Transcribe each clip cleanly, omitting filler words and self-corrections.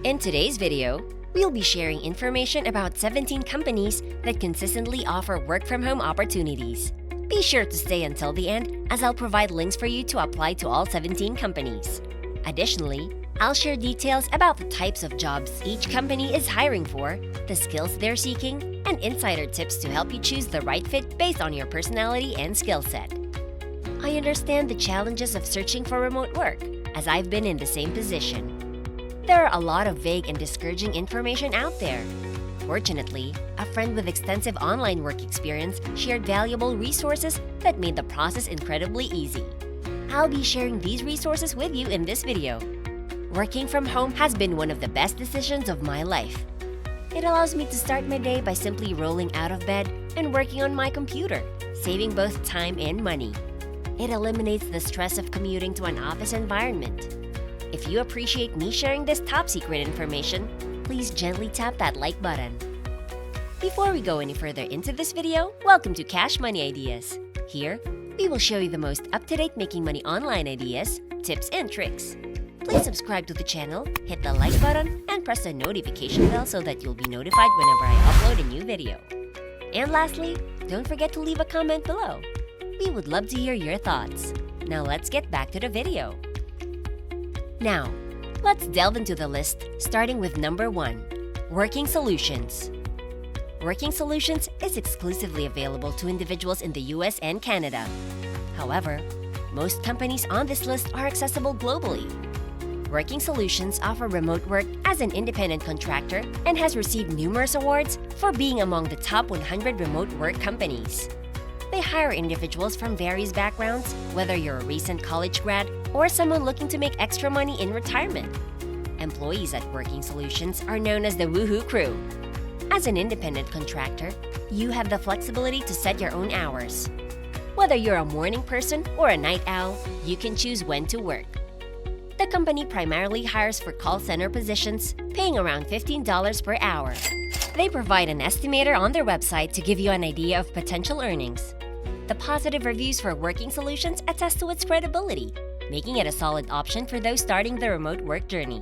In today's video, we'll be sharing information about 17 companies that consistently offer work-from-home opportunities. Be sure to stay until the end as I'll provide links for you to apply to all 17 companies. Additionally, I'll share details about the types of jobs each company is hiring for, the skills they're seeking, and insider tips to help you choose the right fit based on your personality and skill set. I understand the challenges of searching for remote work, as I've been in the same position. There are a lot of vague and discouraging information out there. Fortunately, a friend with extensive online work experience shared valuable resources that made the process incredibly easy. I'll be sharing these resources with you in this video. Working from home has been one of the best decisions of my life. It allows me to start my day by simply rolling out of bed and working on my computer, saving both time and money. It eliminates the stress of commuting to an office environment. If you appreciate me sharing this top-secret information, please gently tap that like button. Before we go any further into this video, welcome to Cash Money Ideas. Here, we will show you the most up-to-date making money online ideas, tips, and tricks. Please subscribe to the channel, hit the like button, and press the notification bell so that you'll be notified whenever I upload a new video. And lastly, don't forget to leave a comment below. We would love to hear your thoughts. Now let's get back to the video. Now, let's delve into the list, starting with number 1, Working Solutions. Working Solutions is exclusively available to individuals in the US and Canada. However, most companies on this list are accessible globally. Working Solutions offer remote work as an independent contractor and has received numerous awards for being among the top 100 remote work companies. They hire individuals from various backgrounds, whether you're a recent college grad or someone looking to make extra money in retirement. Employees at Working Solutions are known as the Woohoo Crew. As an independent contractor, you have the flexibility to set your own hours. Whether you're a morning person or a night owl, you can choose when to work. The company primarily hires for call center positions, paying around $15 per hour. They provide an estimator on their website to give you an idea of potential earnings. The positive reviews for Working Solutions attest to its credibility, making it a solid option for those starting the remote work journey.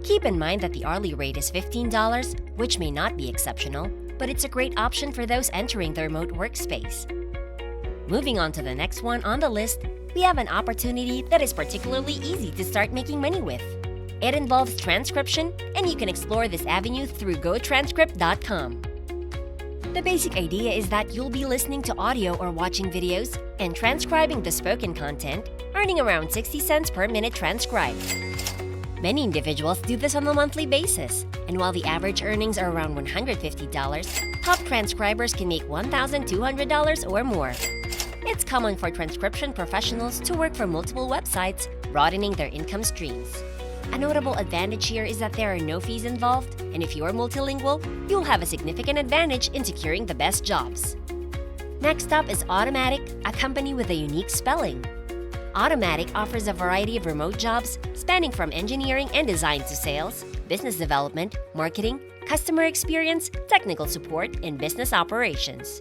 Keep in mind that the hourly rate is $15, which may not be exceptional, but it's a great option for those entering the remote workspace. Moving on to the next one on the list, we have an opportunity that is particularly easy to start making money with. It involves transcription, and you can explore this avenue through gotranscript.com. The basic idea is that you'll be listening to audio or watching videos and transcribing the spoken content, earning around 60 cents per minute transcribed. Many individuals do this on a monthly basis, and while the average earnings are around $150, top transcribers can make $1,200 or more. It's common for transcription professionals to work for multiple websites, broadening their income streams. A notable advantage here is that there are no fees involved, and if you're multilingual, you'll have a significant advantage in securing the best jobs. Next up is Automatic, a company with a unique spelling. Automatic offers a variety of remote jobs spanning from engineering and design to sales, business development, marketing, customer experience, technical support, and business operations.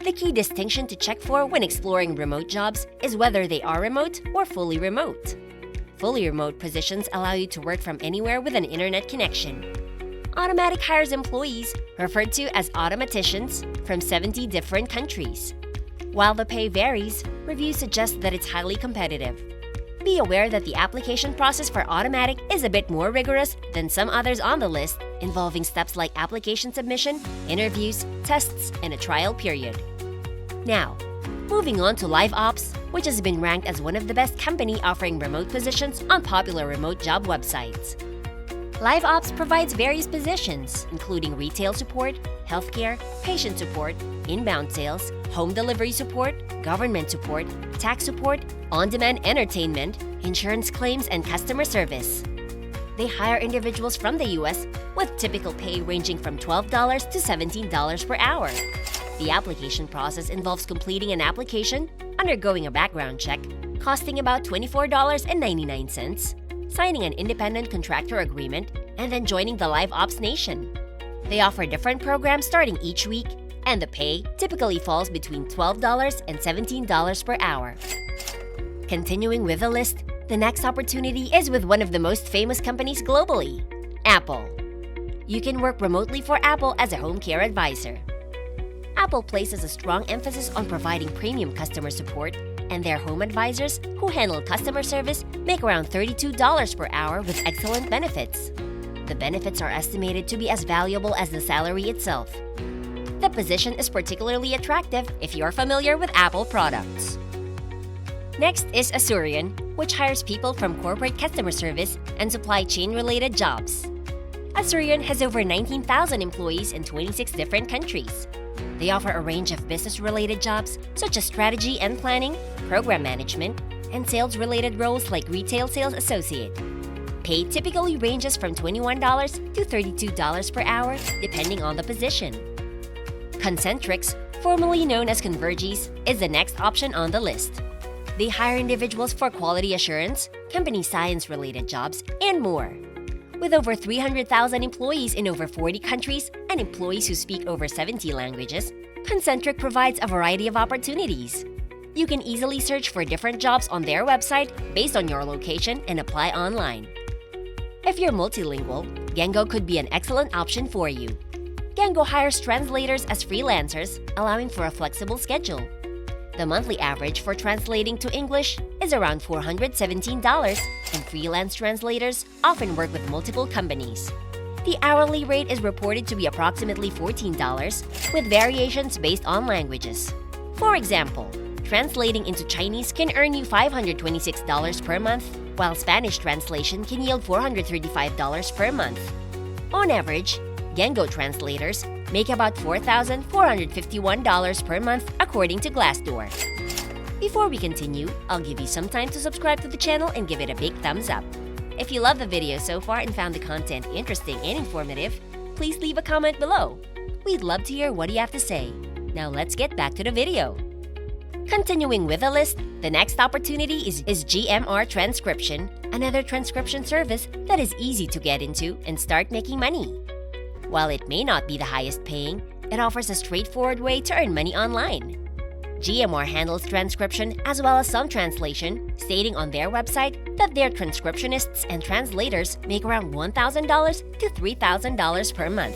The key distinction to check for when exploring remote jobs is whether they are remote or fully remote. Fully remote positions allow you to work from anywhere with an internet connection. Automatic hires employees, referred to as automaticians, from 70 different countries. While the pay varies, reviews suggest that it's highly competitive. Be aware that the application process for Automatic is a bit more rigorous than some others on the list, involving steps like application submission, interviews, tests, and a trial period. Now, moving on to LiveOps, which has been ranked as one of the best companies offering remote positions on popular remote job websites. LiveOps provides various positions, including retail support, healthcare, patient support, inbound sales, home delivery support, government support, tax support, on-demand entertainment, insurance claims, and customer service. They hire individuals from the US with typical pay ranging from $12 to $17 per hour. The application process involves completing an application, undergoing a background check, costing about $24.99, signing an independent contractor agreement, and then joining the LiveOps Nation. They offer different programs starting each week, and the pay typically falls between $12 and $17 per hour. Continuing with the list, the next opportunity is with one of the most famous companies globally, Apple. You can work remotely for Apple as a home care advisor. Apple places a strong emphasis on providing premium customer support, and their home advisors who handle customer service make around $32 per hour with excellent benefits. The benefits are estimated to be as valuable as the salary itself. The position is particularly attractive if you're familiar with Apple products. Next is Asurion, which hires people from corporate customer service and supply chain-related jobs. Asurion has over 19,000 employees in 26 different countries. They offer a range of business-related jobs such as strategy and planning, program management, and sales-related roles like retail sales associate. Pay typically ranges from $21 to $32 per hour, depending on the position. Concentrix, formerly known as Convergys, is the next option on the list. They hire individuals for quality assurance, company science-related jobs, and more. With over 300,000 employees in over 40 countries and employees who speak over 70 languages, Concentric provides a variety of opportunities. You can easily search for different jobs on their website based on your location and apply online. If you're multilingual, Gengo could be an excellent option for you. Gengo hires translators as freelancers, allowing for a flexible schedule. The monthly average for translating to English is around $417, and freelance translators often work with multiple companies. The hourly rate is reported to be approximately $14, with variations based on languages. For example, translating into Chinese can earn you $526 per month, while Spanish translation can yield $435 per month. On average, Gengo translators make about $4,451 per month according to Glassdoor. Before we continue, I'll give you some time to subscribe to the channel and give it a big thumbs up. If you love the video so far and found the content interesting and informative, please leave a comment below. We'd love to hear what you have to say. Now let's get back to the video. Continuing with the list, the next opportunity is GMR Transcription, another transcription service that is easy to get into and start making money. While it may not be the highest paying, it offers a straightforward way to earn money online. GMR handles transcription as well as some translation, stating on their website that their transcriptionists and translators make around $1,000 to $3,000 per month.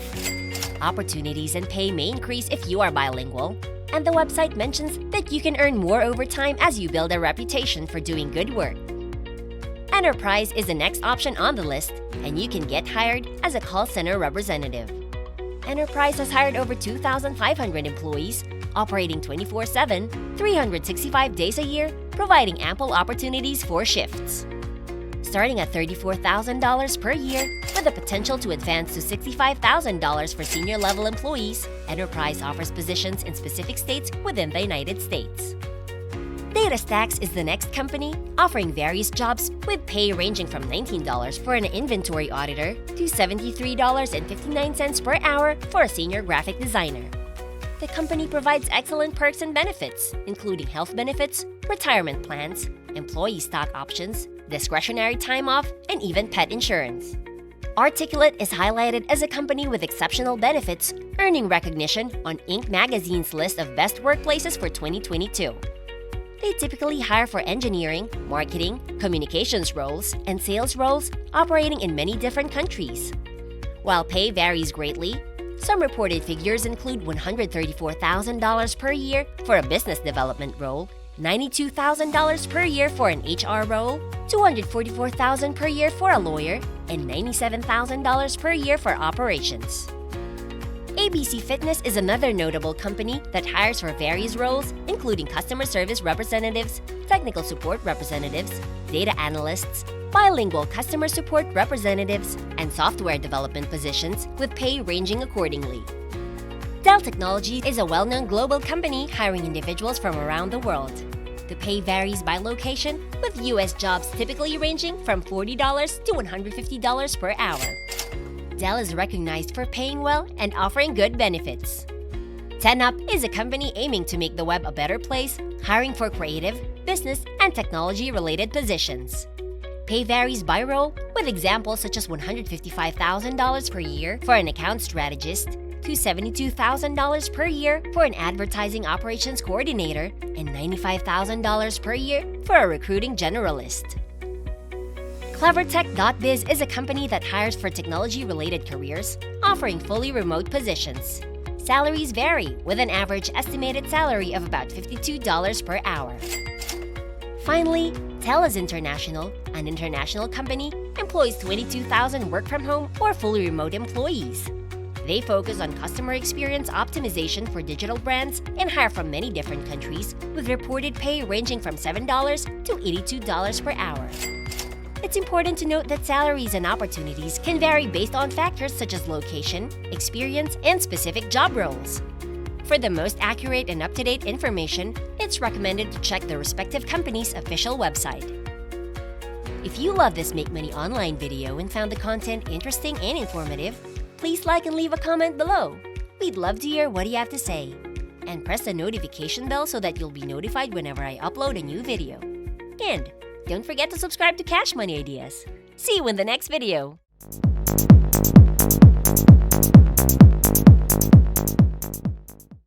Opportunities and pay may increase if you are bilingual, and the website mentions that you can earn more over time as you build a reputation for doing good work. Enterprise is the next option on the list, and you can get hired as a call center representative. Enterprise has hired over 2,500 employees, operating 24/7, 365 days a year, providing ample opportunities for shifts. Starting at $34,000 per year, with the potential to advance to $65,000 for senior-level employees, Enterprise offers positions in specific states within the United States. DataStax is the next company, offering various jobs with pay ranging from $19 for an inventory auditor to $73.59 per hour for a senior graphic designer. The company provides excellent perks and benefits, including health benefits, retirement plans, employee stock options, discretionary time off, and even pet insurance. Articulate is highlighted as a company with exceptional benefits, earning recognition on Inc. magazine's list of best workplaces for 2022. They typically hire for engineering, marketing, communications roles, and sales roles operating in many different countries. While pay varies greatly, some reported figures include $134,000 per year for a business development role, $92,000 per year for an HR role, $244,000 per year for a lawyer, and $97,000 per year for operations. ABC Fitness is another notable company that hires for various roles, including customer service representatives, technical support representatives, data analysts, bilingual customer support representatives, and software development positions, with pay ranging accordingly. Dell Technologies is a well-known global company hiring individuals from around the world. The pay varies by location, with U.S. jobs typically ranging from $40 to $150 per hour. Dell is recognized for paying well and offering good benefits. 10up is a company aiming to make the web a better place, hiring for creative, business, and technology-related positions. Pay varies by role, with examples such as $155,000 per year for an account strategist, to $72,000 per year for an advertising operations coordinator and $95,000 per year for a recruiting generalist. Clevertech.biz is a company that hires for technology-related careers, offering fully remote positions. Salaries vary, with an average estimated salary of about $52 per hour. Finally, TELUS International, an international company, employs 22,000 work-from-home or fully remote employees. They focus on customer experience optimization for digital brands and hire from many different countries, with reported pay ranging from $7 to $82 per hour. It's important to note that salaries and opportunities can vary based on factors such as location, experience, and specific job roles. For the most accurate and up-to-date information, it's recommended to check the respective company's official website. If you love this Make Money Online video and found the content interesting and informative, please like and leave a comment below. We'd love to hear what you have to say. And press the notification bell so that you'll be notified whenever I upload a new video. And don't forget to subscribe to Cash Money Ideas. See you in the next video!